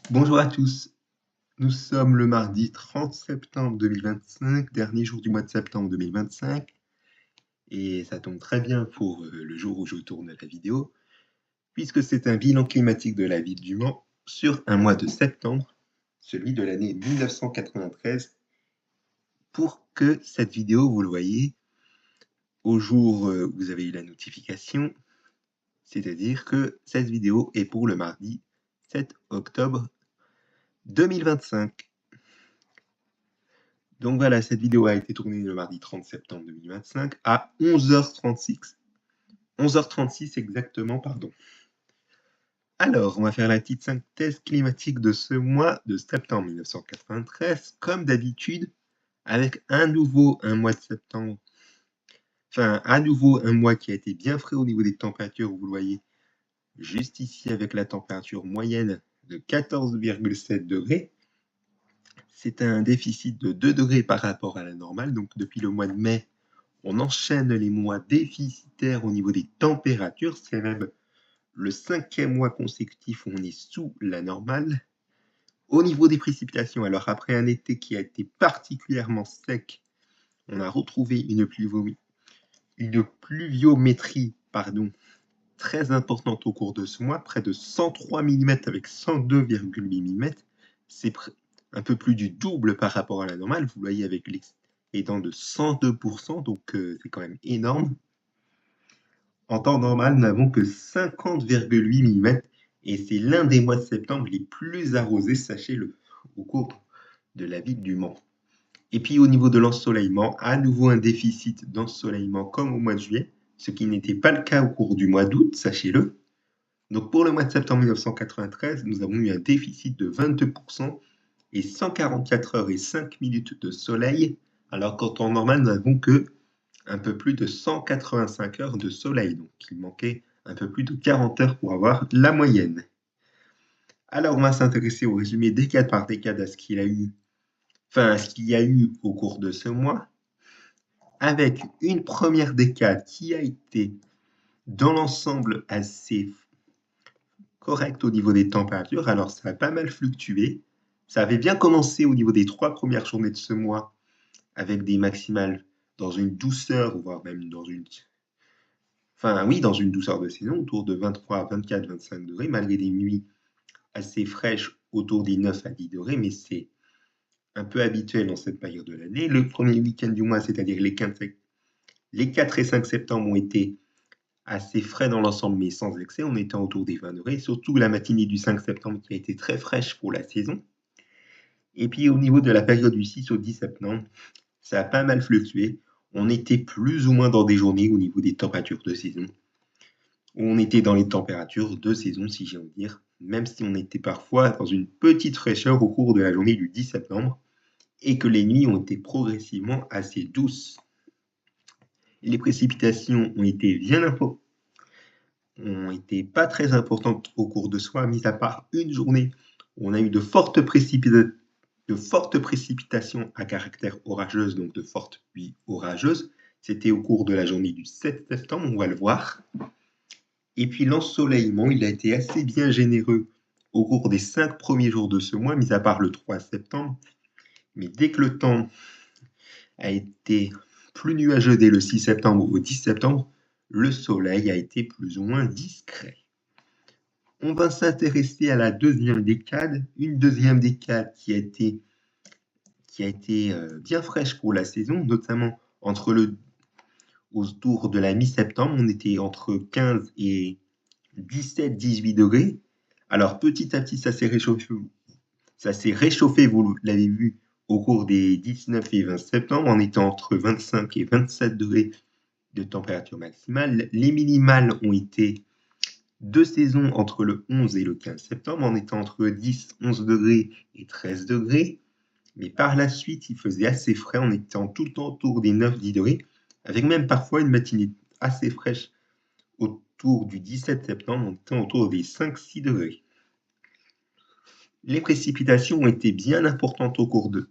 Bonjour à tous, nous sommes le mardi 30 septembre 2025, dernier jour du mois de septembre 2025, et ça tombe très bien pour le jour où je tourne la vidéo, puisque c'est un bilan climatique de la ville du Mans sur un mois de septembre, celui de l'année 1993, pour que cette vidéo, vous le voyez, au jour où vous avez eu la notification, c'est-à-dire que cette vidéo est pour le mardi 7 octobre 2025. Donc voilà, cette vidéo a été tournée le mardi 30 septembre 2025 à 11h36. 11h36 exactement, pardon. Alors, on va faire la petite synthèse climatique de ce mois de septembre 1993, comme d'habitude, avec un mois de septembre, enfin, à nouveau un mois qui a été bien frais au niveau des températures, vous le voyez, juste ici avec la température moyenne de 14,7 degrés. C'est un déficit de 2 degrés par rapport à la normale, donc depuis le mois de mai, on enchaîne les mois déficitaires au niveau des températures. C'est même le 5e mois consécutif où on est sous la normale. Au niveau des précipitations, alors après un été qui a été particulièrement sec, on a retrouvé une pluviométrie très importante au cours de ce mois, près de 103 mm avec 102,8 mm. C'est un peu plus du double par rapport à la normale. Vous voyez avec étant de 102%, donc c'est quand même énorme. En temps normal, nous n'avons que 50,8 mm et c'est l'un des mois de septembre les plus arrosés, sachez-le, au cours de la ville du Mans. Et puis au niveau de l'ensoleillement, à nouveau un déficit d'ensoleillement comme au mois de juillet, ce qui n'était pas le cas au cours du mois d'août, sachez-le. Donc pour le mois de septembre 1993, nous avons eu un déficit de 22% et 144 heures et 5 minutes de soleil, alors qu'en temps normal, nous n'avons que un peu plus de 185 heures de soleil, donc il manquait un peu plus de 40 heures pour avoir la moyenne. Alors on va s'intéresser au résumé décade par décade à ce qu'il y a eu au cours de ce mois, avec une première décade qui a été dans l'ensemble assez correcte au niveau des températures. Alors ça a pas mal fluctué. Ça avait bien commencé au niveau des 3 premières journées de ce mois, avec des maximales dans une douceur, voire même dans une douceur de saison, autour de 23, 24, 25 degrés, malgré des nuits assez fraîches autour des 9 à 10 degrés, mais c'est un peu habituel dans cette période de l'année. Le premier week-end du mois, c'est-à-dire les 4 et 5 septembre, ont été assez frais dans l'ensemble, mais sans excès. On était autour des 20 degrés, surtout la matinée du 5 septembre qui a été très fraîche pour la saison. Et puis au niveau de la période du 6 au 10 septembre, ça a pas mal fluctué. On était plus ou moins dans des journées au niveau des températures de saison. On était dans les températures de saison, si j'ai envie de dire, même si on était parfois dans une petite fraîcheur au cours de la journée du 10 septembre, et que les nuits ont été progressivement assez douces. Les précipitations ont été pas très importantes au cours de ce mois, mis à part une journée où on a eu de fortes précipitations à caractère orageuse, donc de fortes pluies orageuses. C'était au cours de la journée du 7 septembre, on va le voir. Et puis l'ensoleillement, il a été assez bien généreux au cours des 5 premiers jours de ce mois, mis à part le 3 septembre. Mais dès que le temps a été plus nuageux dès le 6 septembre au 10 septembre, le soleil a été plus ou moins discret. On va s'intéresser à la deuxième décade, une deuxième décade qui a été bien fraîche pour la saison, notamment autour de la mi-septembre, on était entre 15 et 17-18 degrés. Alors petit à petit, ça s'est réchauffé, vous l'avez vu, au cours des 19 et 20 septembre, en étant entre 25 et 27 degrés de température maximale. Les minimales ont été de saison entre le 11 et le 15 septembre, en étant entre 10, 11 degrés et 13 degrés. Mais par la suite, il faisait assez frais, en étant tout le temps autour des 9-10 degrés, avec même parfois une matinée assez fraîche autour du 17 septembre, en étant autour des 5-6 degrés. Les précipitations ont été bien importantes au cours de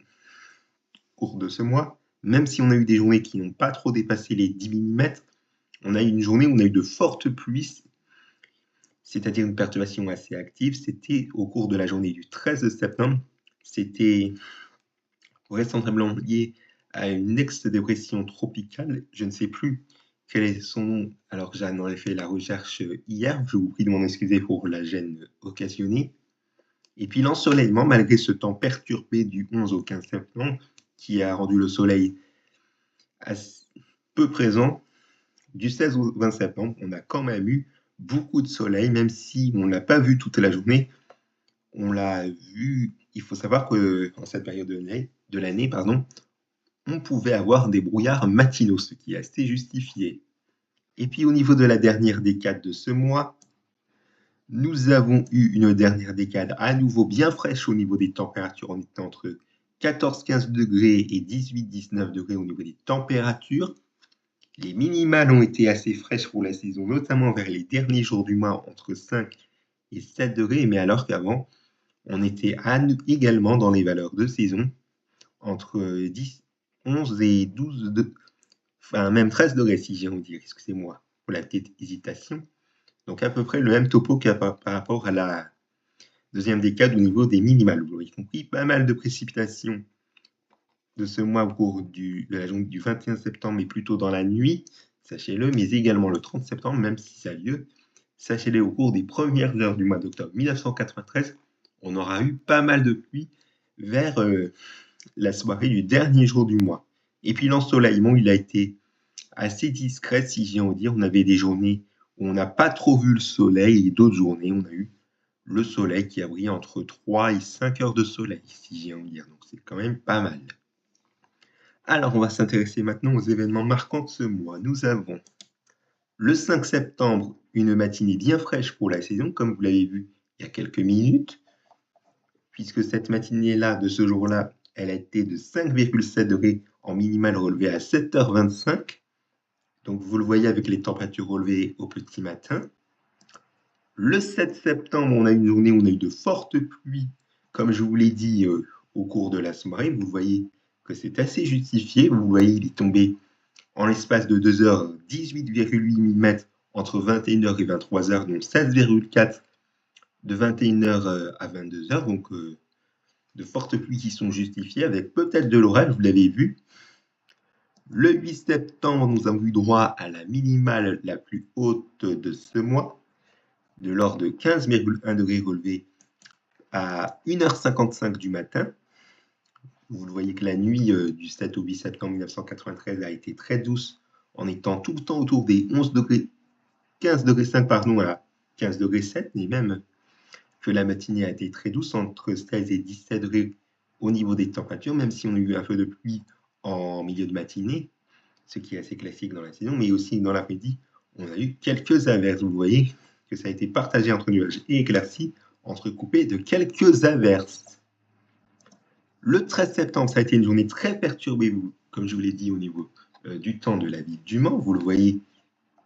ce mois, même si on a eu des journées qui n'ont pas trop dépassé les 10 mm. On a eu une journée où on a eu de fortes pluies, c'est-à-dire une perturbation assez active, c'était au cours de la journée du 13 septembre. C'était vraisemblablement lié à une ex-dépression tropicale. Je ne sais plus quel est son nom, alors que j'en ai fait la recherche hier. Je vous prie de m'en excuser pour la gêne occasionnée. Et puis l'ensoleillement, malgré ce temps perturbé du 11 au 15 septembre, qui a rendu le soleil peu présent, du 16 au 20 septembre, on a quand même eu beaucoup de soleil, même si on ne l'a pas vu toute la journée. On l'a vu, il faut savoir qu'en cette période de l'année, on pouvait avoir des brouillards matinaux, ce qui est assez justifié. Et puis au niveau de la dernière décade de ce mois, nous avons eu une dernière décade à nouveau bien fraîche au niveau des températures. On était entre 14-15 degrés et 18-19 degrés au niveau des températures. Les minimales ont été assez fraîches pour la saison, notamment vers les derniers jours du mois, entre 5 et 7 degrés, mais alors qu'avant, on était également dans les valeurs de saison, entre 10, 11 et 12, enfin même 13 degrés si j'ai envie de dire, excusez-moi pour la petite hésitation. Donc à peu près le même topo par rapport à la deuxième décade au niveau des minimales. Vous avez compris, pas mal de précipitations de ce mois au cours de la journée du 21 septembre, mais plutôt dans la nuit, sachez-le, mais également le 30 septembre, même si ça a lieu. Sachez-le, au cours des premières heures du mois d'octobre 1993, on aura eu pas mal de pluie vers la soirée du dernier jour du mois. Et puis l'ensoleillement, il a été assez discret, si j'ai envie de dire. On avait des journées où on n'a pas trop vu le soleil et d'autres journées, on a eu le soleil qui a brillé entre 3 et 5 heures de soleil, si j'ai envie de dire. Donc c'est quand même pas mal. Alors, on va s'intéresser maintenant aux événements marquants de ce mois. Nous avons le 5 septembre, une matinée bien fraîche pour la saison, comme vous l'avez vu il y a quelques minutes, puisque cette matinée-là, de ce jour-là, elle a été de 5,7 degrés en minimale relevée à 7h25. Donc, vous le voyez avec les températures relevées au petit matin. Le 7 septembre, on a une journée où on a eu de fortes pluies, comme je vous l'ai dit au cours de la soirée. Vous voyez que c'est assez justifié. Vous voyez, il est tombé en l'espace de 2 heures 18,8 mm entre 21h et 23h, donc 16,4 de 21h à 22h. Donc de fortes pluies qui sont justifiées avec peut-être de l'orage, vous l'avez vu. Le 8 septembre, nous avons eu droit à la minimale la plus haute de ce mois, de l'ordre de 15,1 degrés relevés à 1h55 du matin. Vous le voyez que la nuit du 7 au 8 septembre 1993 a été très douce, en étant tout le temps autour des 11 degrés, 15 degrés 5 pardon, à 15 degrés 7, mais même que la matinée a été très douce, entre 16 et 17 degrés au niveau des températures, même si on a eu un peu de pluie en milieu de matinée, ce qui est assez classique dans la saison, mais aussi dans l'après-midi, on a eu quelques averses. Vous voyez que ça a été partagé entre nuages et éclaircies, entrecoupé de quelques averses. Le 13 septembre, ça a été une journée très perturbée, comme je vous l'ai dit, au niveau du temps de la ville du Mans. Vous le voyez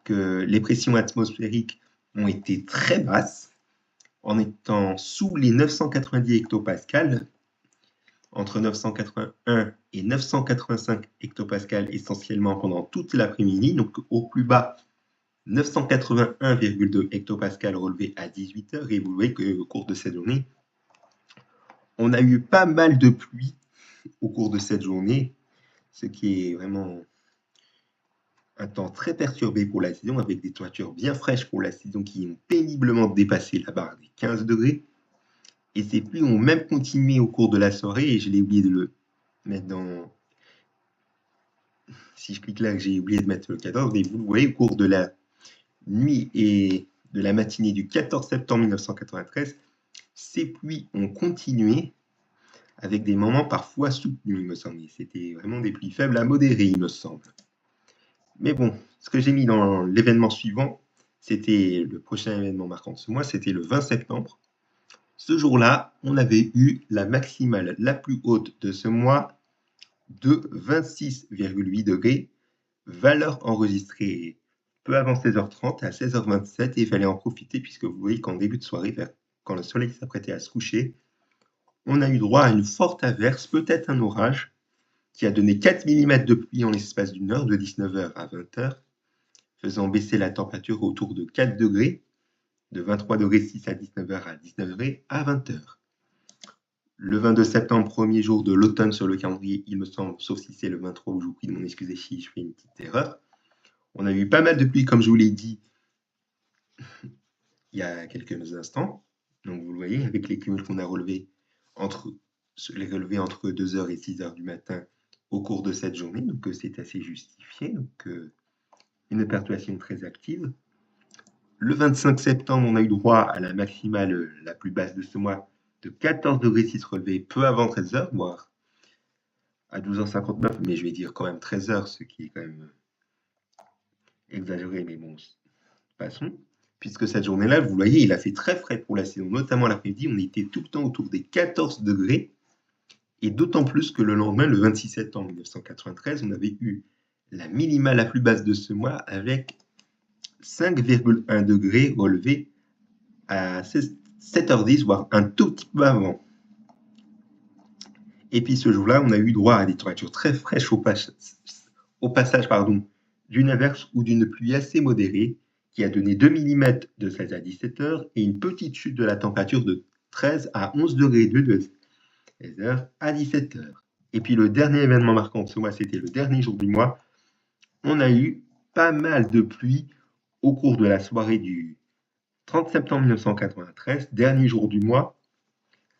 que les pressions atmosphériques ont été très basses, en étant sous les 990 hectopascales, entre 981 et 985 hectopascales essentiellement pendant toute l'après-midi, donc au plus bas 981,2 hectopascales relevés à 18h, et vous voyez qu'au cours de cette journée, on a eu pas mal de pluie au cours de cette journée, ce qui est vraiment un temps très perturbé pour la saison, avec des températures bien fraîches pour la saison qui ont péniblement dépassé la barre des 15 degrés. Et ces pluies ont même continué au cours de la soirée, et je l'ai oublié de le mettre dans... Si je clique là, j'ai oublié de mettre le 14, mais vous le voyez, au cours de la nuit et de la matinée du 14 septembre 1993, ces pluies ont continué avec des moments parfois soutenus, il me semble. C'était vraiment des pluies faibles à modérées, il me semble. Mais bon, ce que j'ai mis dans l'événement suivant, c'était le prochain événement marquant de ce mois, c'était le 20 septembre. Ce jour-là, on avait eu la maximale la plus haute de ce mois de 26,8 degrés, valeur enregistrée peu avant 16h30 à 16h27, et il fallait en profiter puisque vous voyez qu'en début de soirée, quand le soleil s'apprêtait à se coucher, on a eu droit à une forte averse, peut-être un orage, qui a donné 4 mm de pluie en l'espace d'une heure, de 19h à 20h, faisant baisser la température autour de 4 degrés. de 23,6 à 19h à 19h à 20h. Le 22 septembre, premier jour de l'automne sur le calendrier, il me semble, sauf si c'est le 23 où je vous prie de m'en excuser si je fais une petite erreur. On a eu pas mal de pluie, comme je vous l'ai dit, il y a quelques instants. Donc vous le voyez, avec les cumuls qu'on a relevés entre 2h et 6h du matin au cours de cette journée. Donc c'est assez justifié. Donc une perturbation très active. Le 25 septembre, on a eu droit à la maximale la plus basse de ce mois de 14,6 relevés peu avant 13h, voire à 12h59, mais je vais dire quand même 13h, ce qui est quand même exagéré, mais bon, passons. Puisque cette journée-là, vous voyez, il a fait très frais pour la saison, notamment l'après-midi, on était tout le temps autour des 14 degrés, et d'autant plus que le lendemain, le 26 septembre 1993, on avait eu la minimale la plus basse de ce mois avec 5,1 degrés relevés à 7h10, voire un tout petit peu avant. Et puis ce jour-là, on a eu droit à des températures très fraîches au passage d'une averse ou d'une pluie assez modérée qui a donné 2 mm de 16 à 17h et une petite chute de la température de 13 à 11 degrés de 16h à 17h. Et puis le dernier événement marquant de ce mois, c'était le dernier jour du mois. On a eu pas mal de pluie au cours de la soirée du 30 septembre 1993, dernier jour du mois,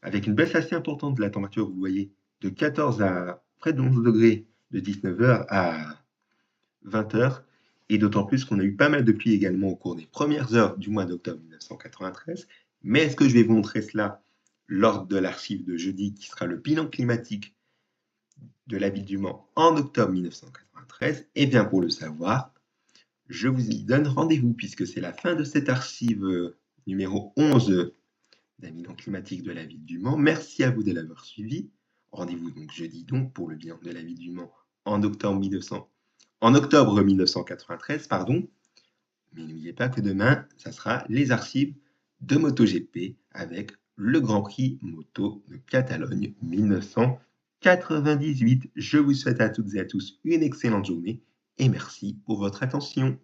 avec une baisse assez importante de la température, vous voyez, de 14 à près de 11 degrés de 19h à 20h, et d'autant plus qu'on a eu pas mal de pluie également au cours des premières heures du mois d'octobre 1993. Mais est-ce que je vais vous montrer cela lors de l'archive de jeudi, qui sera le bilan climatique de la ville du Mans en octobre 1993? Eh bien, pour le savoir, je vous y donne rendez-vous, puisque c'est la fin de cette archive numéro 11 d'un bilan climatique de la ville du Mans. Merci à vous de l'avoir suivi. Rendez-vous donc jeudi pour le bilan de la ville du Mans en octobre 1993, pardon. Mais n'oubliez pas que demain, ça sera les archives de MotoGP avec le Grand Prix moto de Catalogne 1998. Je vous souhaite à toutes et à tous une excellente journée et merci pour votre attention.